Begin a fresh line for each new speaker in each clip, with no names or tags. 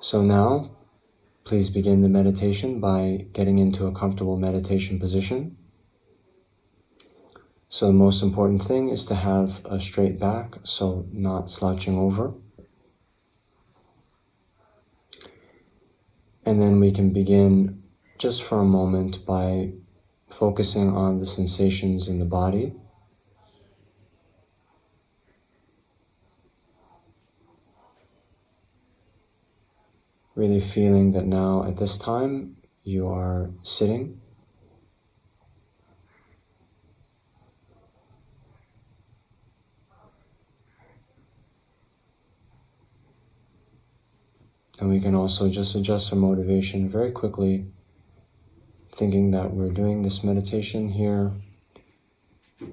So now, please begin the meditation by getting into a comfortable meditation position. So the most important thing is to have a straight back, so not slouching over. And then we can begin just for a moment by focusing on the sensations in the body. Really feeling that now at this time you are sitting. And we can also just adjust our motivation very quickly, thinking that we're doing this meditation here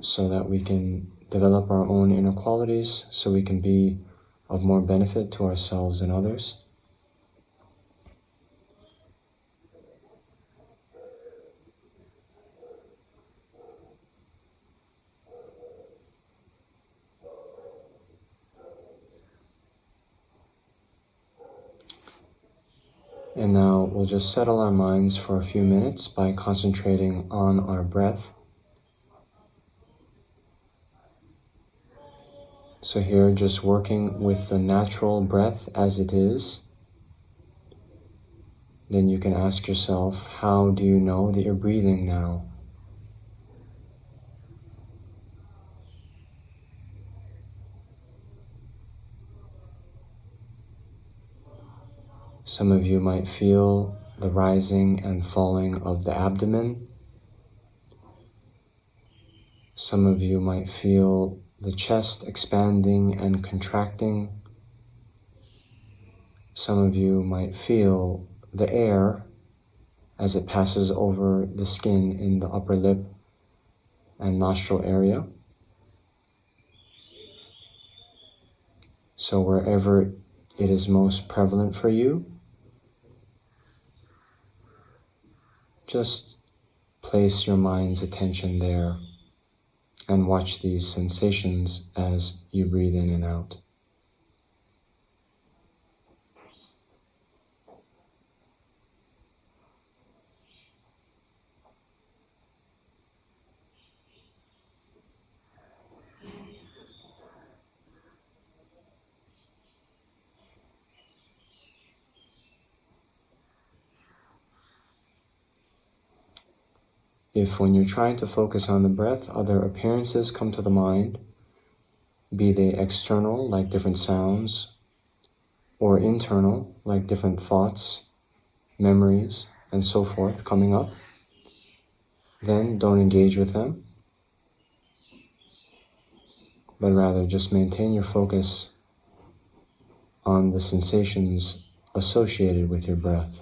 so that we can develop our own inner qualities, so we can be of more benefit to ourselves and others. And now we'll just settle our minds for a few minutes by concentrating on our breath. So here, just working with the natural breath as it is. Then you can ask yourself, how do you know that you're breathing now? Some of you might feel the rising and falling of the abdomen. Some of you might feel the chest expanding and contracting. Some of you might feel the air as it passes over the skin in the upper lip and nostril area. So wherever it is most prevalent for you, just place your mind's attention there and watch these sensations as you breathe in and out. If when you're trying to focus on the breath, other appearances come to the mind, be they external, like different sounds, or internal, like different thoughts, memories, and so forth coming up, then don't engage with them, but rather just maintain your focus on the sensations associated with your breath.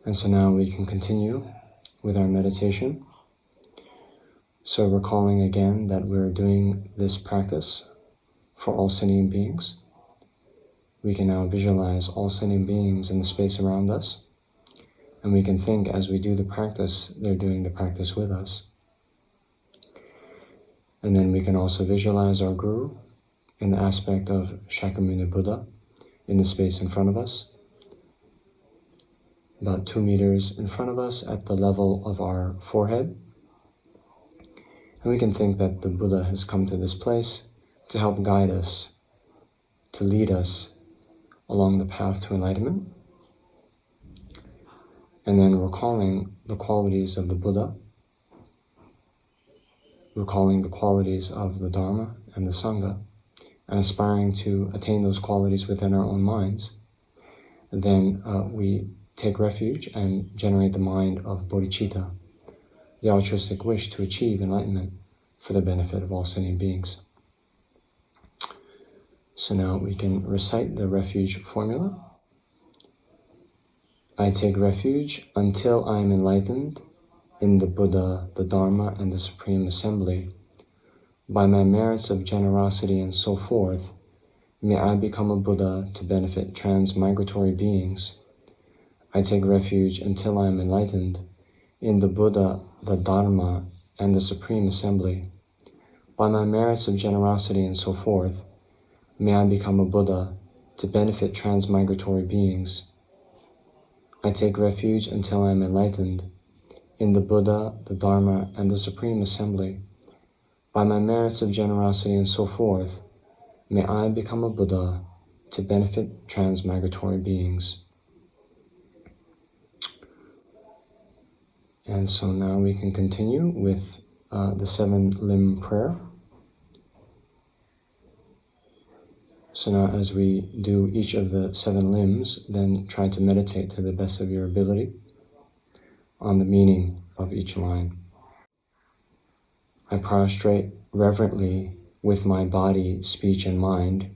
And so now we can continue with our meditation. So recalling again that we're doing this practice for all sentient beings. We can now visualize all sentient beings in the space around us. And we can think as we do the practice, they're doing the practice with us. And then we can also visualize our Guru in the aspect of Shakyamuni Buddha in the space in front of us, about 2 meters in front of us at the level of our forehead. And we can think that the Buddha has come to this place to help guide us, to lead us along the path to enlightenment. And then recalling the qualities of the Buddha, recalling the qualities of the Dharma and the Sangha, and aspiring to attain those qualities within our own minds. And then we take refuge and generate the mind of bodhicitta, the altruistic wish to achieve enlightenment for the benefit of all sentient beings. So now we can recite the refuge formula. I take refuge until I am enlightened in the Buddha, the Dharma, and the Supreme Assembly. By my merits of generosity and so forth, may I become a Buddha to benefit transmigratory beings. I take refuge until I am enlightened in the Buddha, the Dharma, and the Supreme Assembly. By my merits of generosity and so forth, may I become a Buddha to benefit transmigratory beings. I take refuge until I am enlightened in the Buddha, the Dharma, and the Supreme Assembly. By my merits of generosity and so forth, may I become a Buddha to benefit transmigratory beings. And so now we can continue with the 7-limb prayer. So now as we do each of the 7 limbs, then try to meditate to the best of your ability on the meaning of each line. I prostrate reverently with my body, speech, and mind.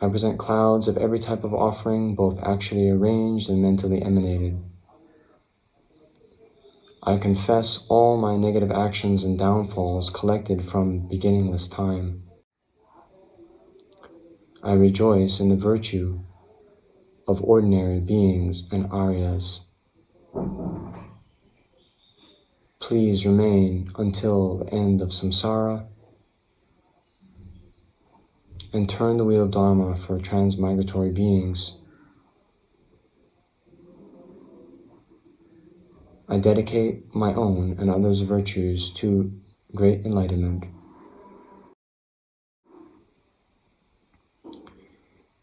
I present clouds of every type of offering, both actually arranged and mentally emanated. I confess all my negative actions and downfalls collected from beginningless time. I rejoice in the virtue of ordinary beings and Aryas. Please remain until the end of samsara and turn the wheel of Dharma for transmigratory beings. I dedicate my own and others' virtues to great enlightenment.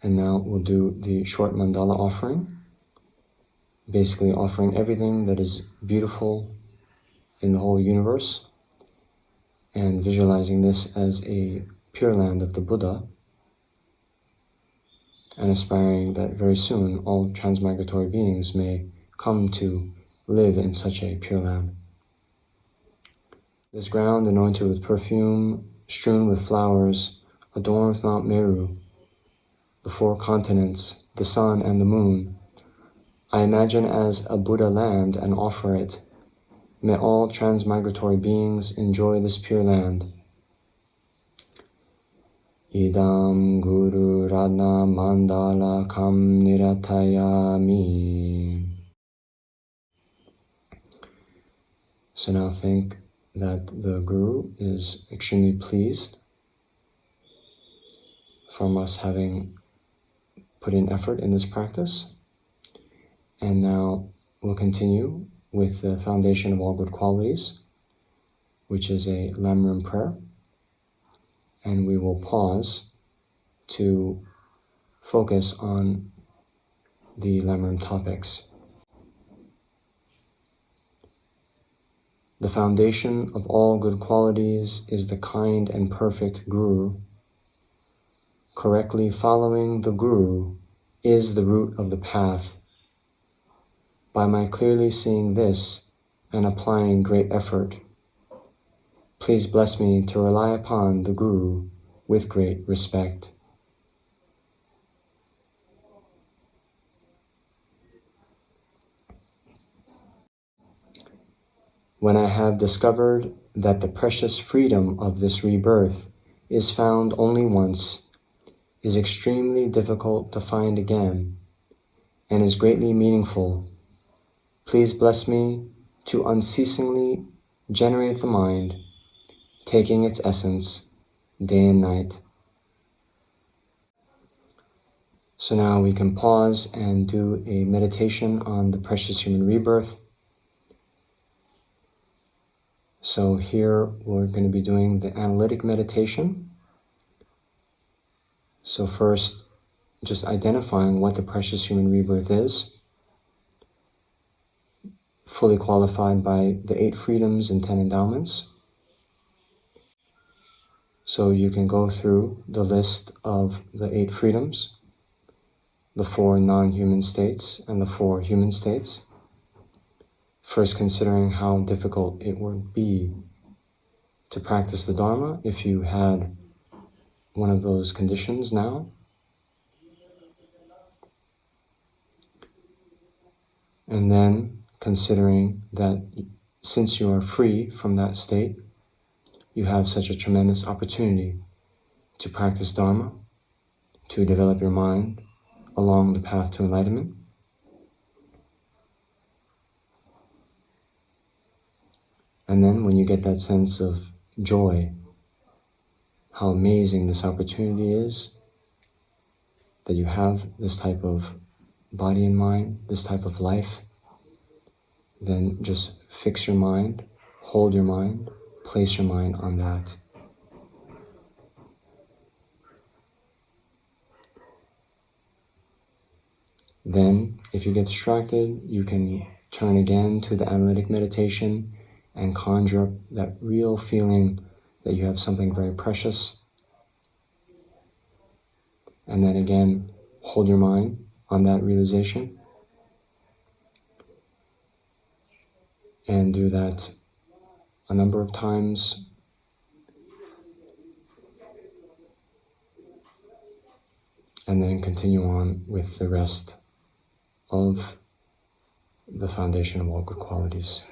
And now we'll do the short mandala offering, basically offering everything that is beautiful in the whole universe and visualizing this as a pure land of the Buddha and aspiring that very soon all transmigratory beings may come to live in such a pure land. This ground anointed with perfume, strewn with flowers, adorned with Mount Meru, the 4 continents, the sun and the moon, I imagine as a Buddha land and offer it. May all transmigratory beings enjoy this pure land. Idam Guru Radna Mandala Kam Niratayami. So now think that the Guru is extremely pleased from us having put in effort in this practice. And now we'll continue with the foundation of all good qualities, which is a Lamrim prayer. And we will pause to focus on the Lamrim topics. The foundation of all good qualities is the kind and perfect Guru. Correctly following the Guru is the root of the path. By my clearly seeing this and applying great effort, please bless me to rely upon the Guru with great respect. when I have discovered that the precious freedom of this rebirth is found only once, is extremely difficult to find again, and is greatly meaningful, please bless me to unceasingly generate the mind, taking its essence day and night. So now we can pause and do a meditation on the precious human rebirth. So here we're going to be doing the analytic meditation. So first, just identifying what the precious human rebirth is, fully qualified by the 8 freedoms and 10 endowments. So you can go through the list of the 8 freedoms, the 4 non-human states, and the 4 human states. First, considering how difficult it would be to practice the Dharma if you had one of those conditions now. And then considering that since you are free from that state, you have such a tremendous opportunity to practice Dharma, to develop your mind along the path to enlightenment. And then when you get that sense of joy, how amazing this opportunity is, that you have this type of body and mind, this type of life, then just fix your mind, hold your mind, place your mind on that. Then, if you get distracted, you can turn again to the analytic meditation and conjure up that real feeling that you have something very precious. And then again, hold your mind on that realization. And do that a number of times. And then continue on with the rest of the foundation of all good qualities.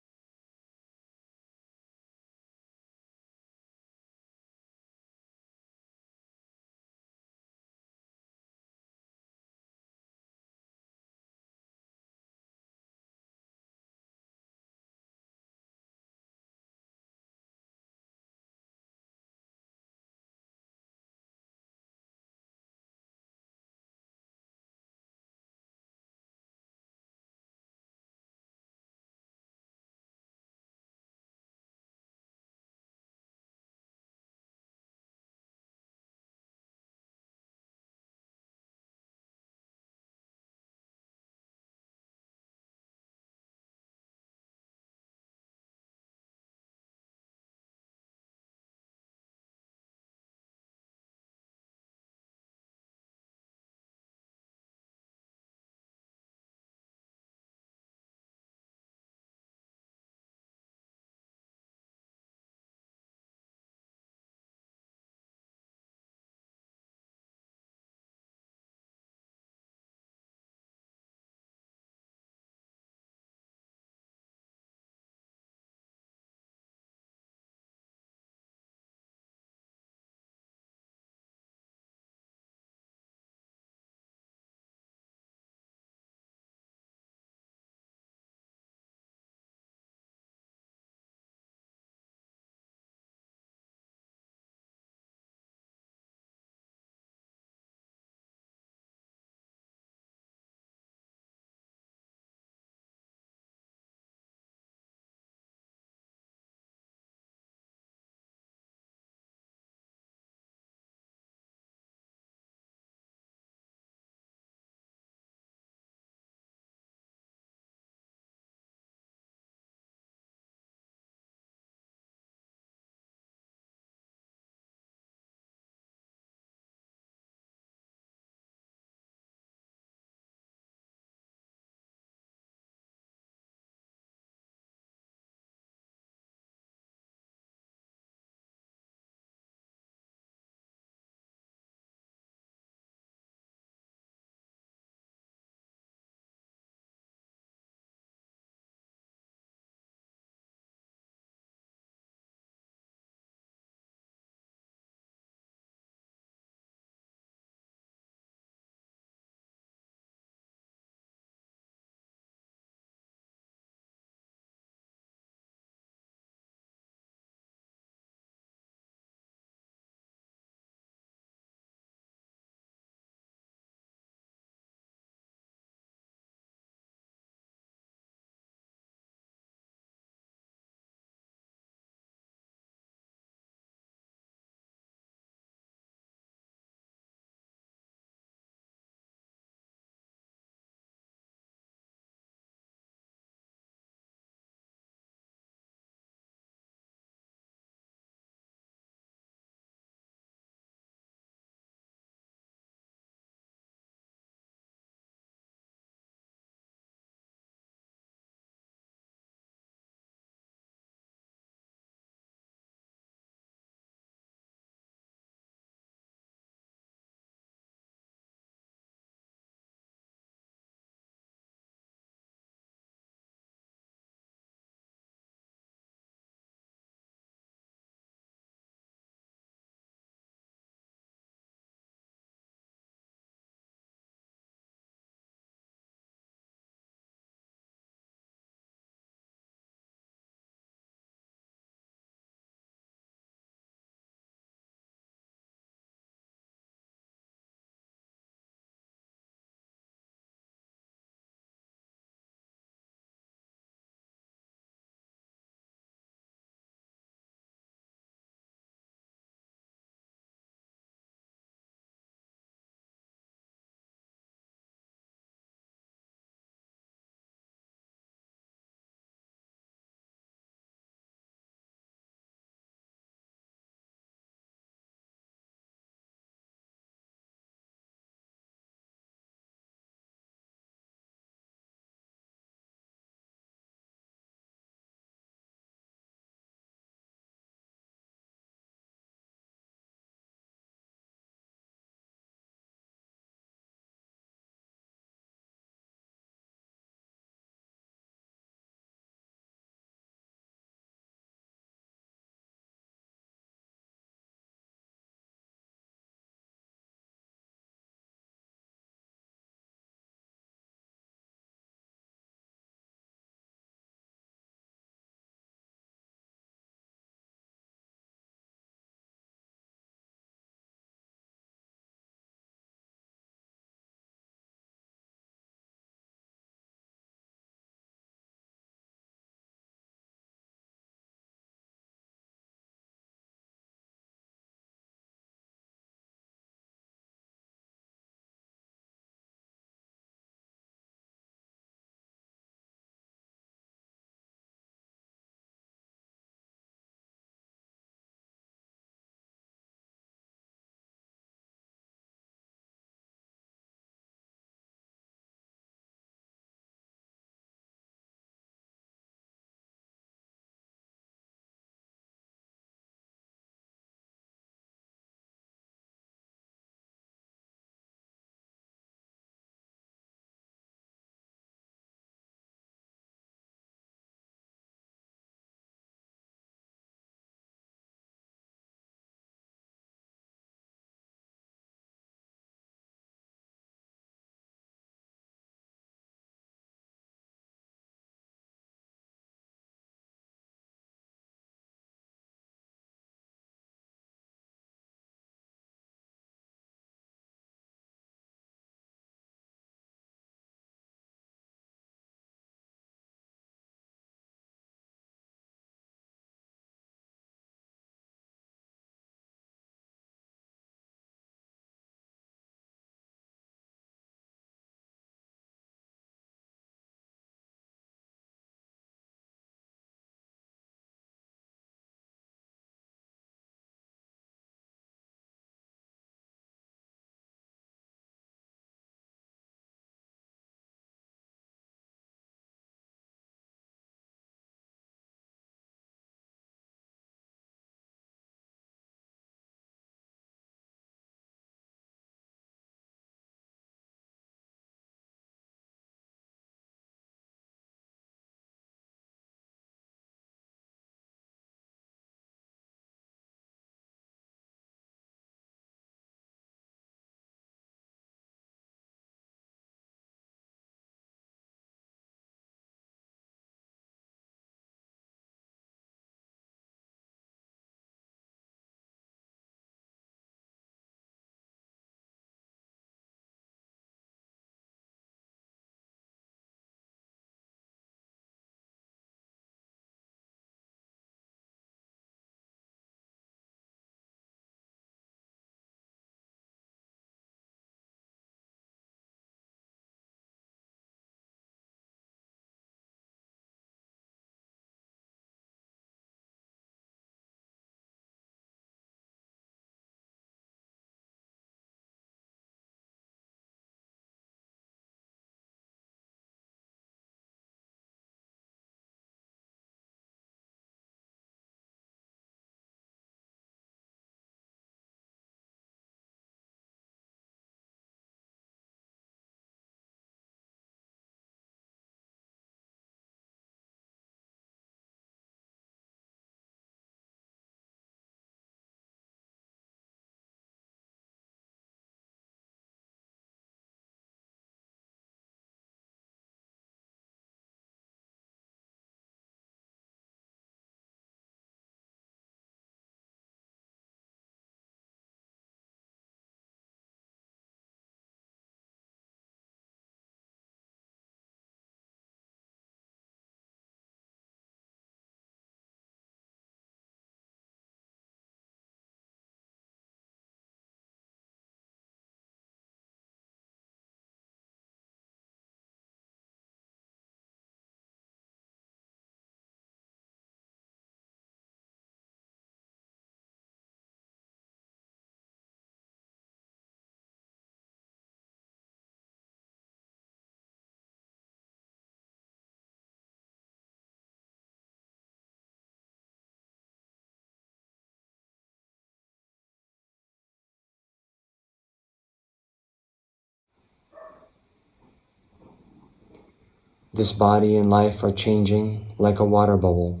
This body and life are changing like a water bubble.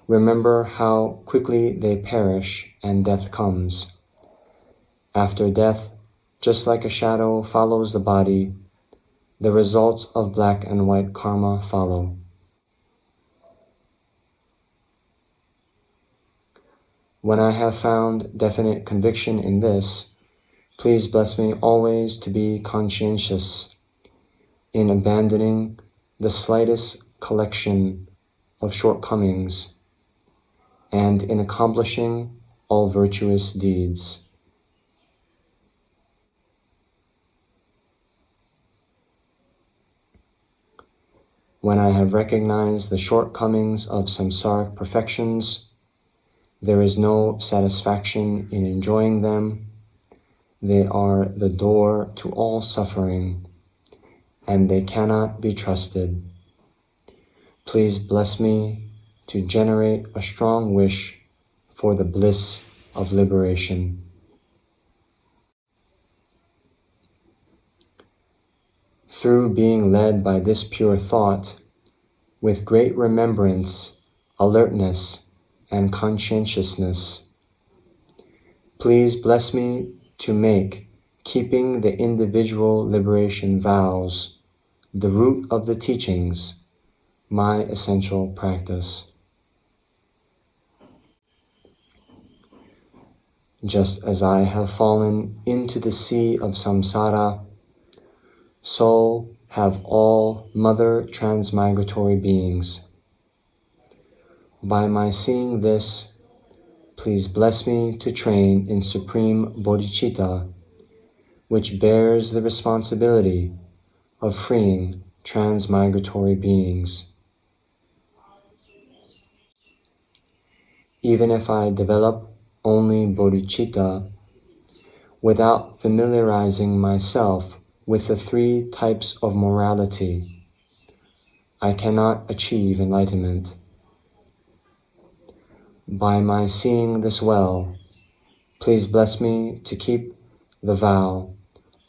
Remember how quickly they perish and death comes. After death, just like a shadow follows the body, the results of black and white karma follow. When I have found definite conviction in this, please bless me always to be conscientious in abandoning the slightest collection of shortcomings and in accomplishing all virtuous deeds. When I have recognized the shortcomings of samsaric perfections, there is no satisfaction in enjoying them. They are the door to all suffering, and they cannot be trusted. Please bless me to generate a strong wish for the bliss of liberation. Through being led by this pure thought, with great remembrance, alertness, and conscientiousness, please bless me to make keeping the individual liberation vows, the root of the teachings, my essential practice. Just as I have fallen into the sea of samsara, so have all mother transmigratory beings. By my seeing this, please bless me to train in supreme bodhicitta, which bears the responsibility of freeing transmigratory beings. Even if I develop only bodhicitta without familiarizing myself with the three types of morality, I cannot achieve enlightenment. By my seeing this well, please bless me to keep the vow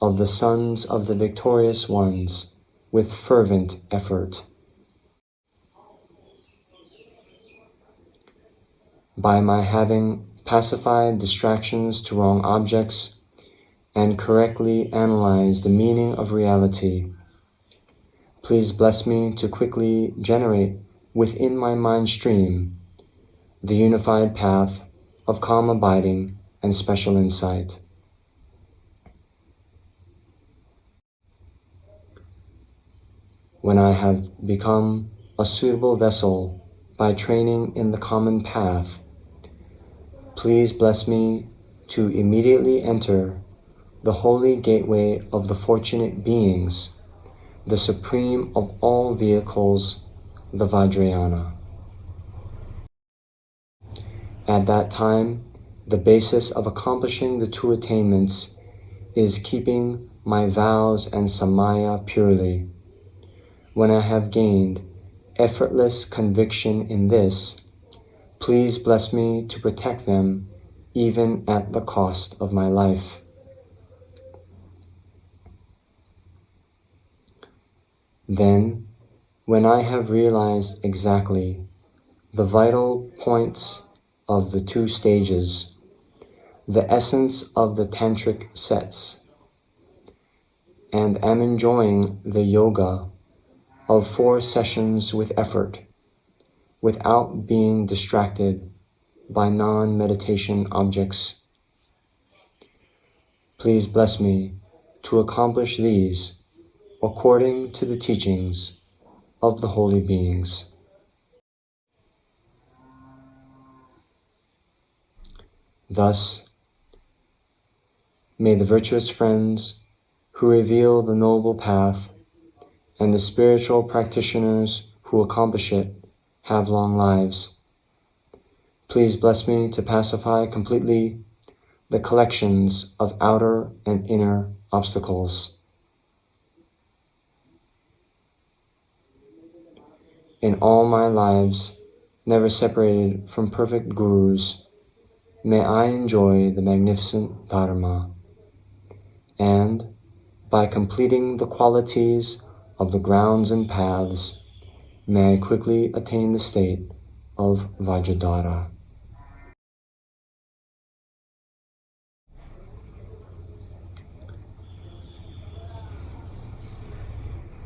of the sons of the victorious ones with fervent effort. By my having pacified distractions to wrong objects and correctly analyzed the meaning of reality, please bless me to quickly generate within my mind stream the unified path of calm abiding and special insight. When I have become a suitable vessel by training in the common path, please bless me to immediately enter the holy gateway of the fortunate beings, the supreme of all vehicles, the Vajrayana. At that time, the basis of accomplishing the two attainments is keeping my vows and samaya purely. When I have gained effortless conviction in this, please bless me to protect them even at the cost of my life. Then, when I have realized exactly the vital points of the two stages, the essence of the tantric sets, and am enjoying the yoga of 4 sessions with effort, without being distracted by non-meditation objects, please bless me to accomplish these according to the teachings of the holy beings. Thus, may the virtuous friends who reveal the noble path and the spiritual practitioners who accomplish it have long lives. Please bless me to pacify completely the collections of outer and inner obstacles. In all my lives, never separated from perfect gurus, may I enjoy the magnificent Dharma, and by completing the qualities of the grounds and paths, may I quickly attain the state of Vajradhara.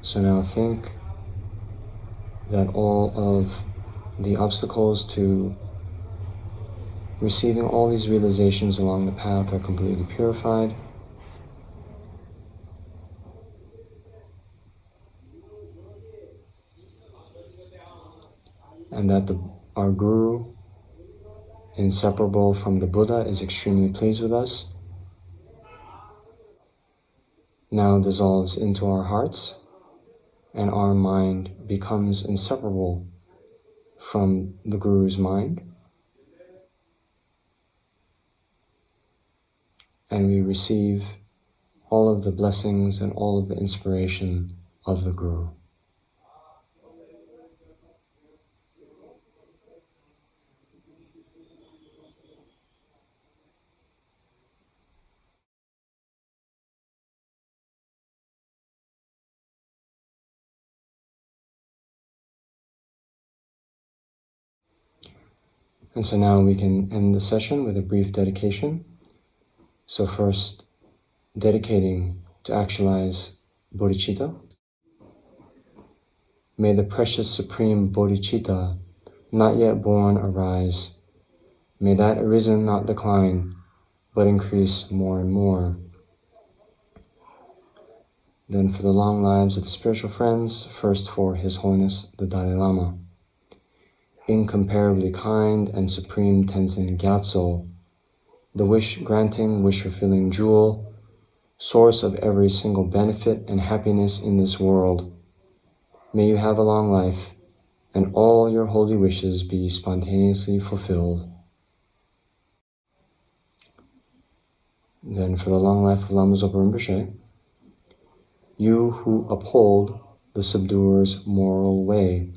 So now think that all of the obstacles to receiving all these realizations along the path are completely purified. And that our Guru, inseparable from the Buddha, is extremely pleased with us, now dissolves into our hearts, and our mind becomes inseparable from the Guru's mind, and we receive all of the blessings and all of the inspiration of the Guru. And so now we can end the session with a brief dedication. So first, dedicating to actualize bodhicitta. May the precious supreme bodhicitta not yet born arise. May that arisen not decline, but increase more and more. Then for the long lives of the spiritual friends, first for His Holiness the Dalai Lama. Incomparably kind and supreme Tenzin Gyatso, the wish-granting, wish-fulfilling jewel, source of every single benefit and happiness in this world. May you have a long life, and all your holy wishes be spontaneously fulfilled. Then for the long life of Lama Zopa Rinpoche, you who uphold the subduer's moral way,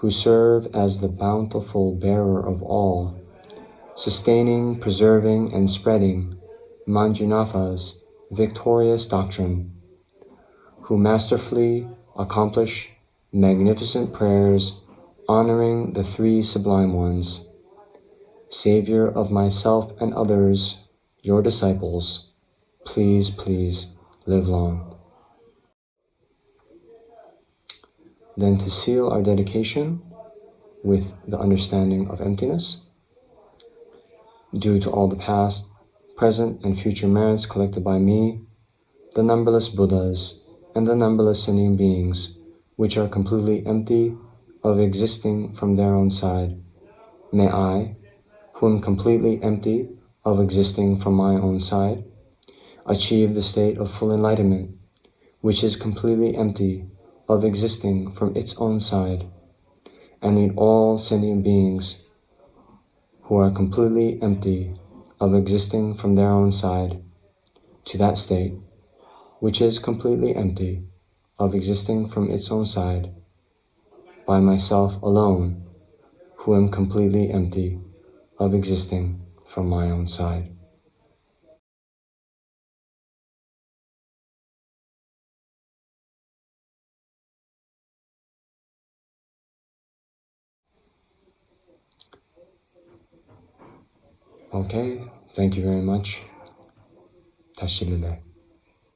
who serve as the bountiful bearer of all, sustaining, preserving, and spreading Manjunatha's victorious doctrine, who masterfully accomplish magnificent prayers honoring the three sublime ones, Savior of myself and others, your disciples, please, please live long. Then to seal our dedication with the understanding of emptiness, due to all the past, present, and future merits collected by me, the numberless Buddhas, and the numberless sentient beings, which are completely empty of existing from their own side, may I, who am completely empty of existing from my own side, achieve the state of full enlightenment, which is completely empty of existing from its own side, and lead all sentient beings who are completely empty of existing from their own side to that state, which is completely empty of existing from its own side, by myself alone, who am completely empty of existing from my own side. Okay, thank you very much. Tashilile.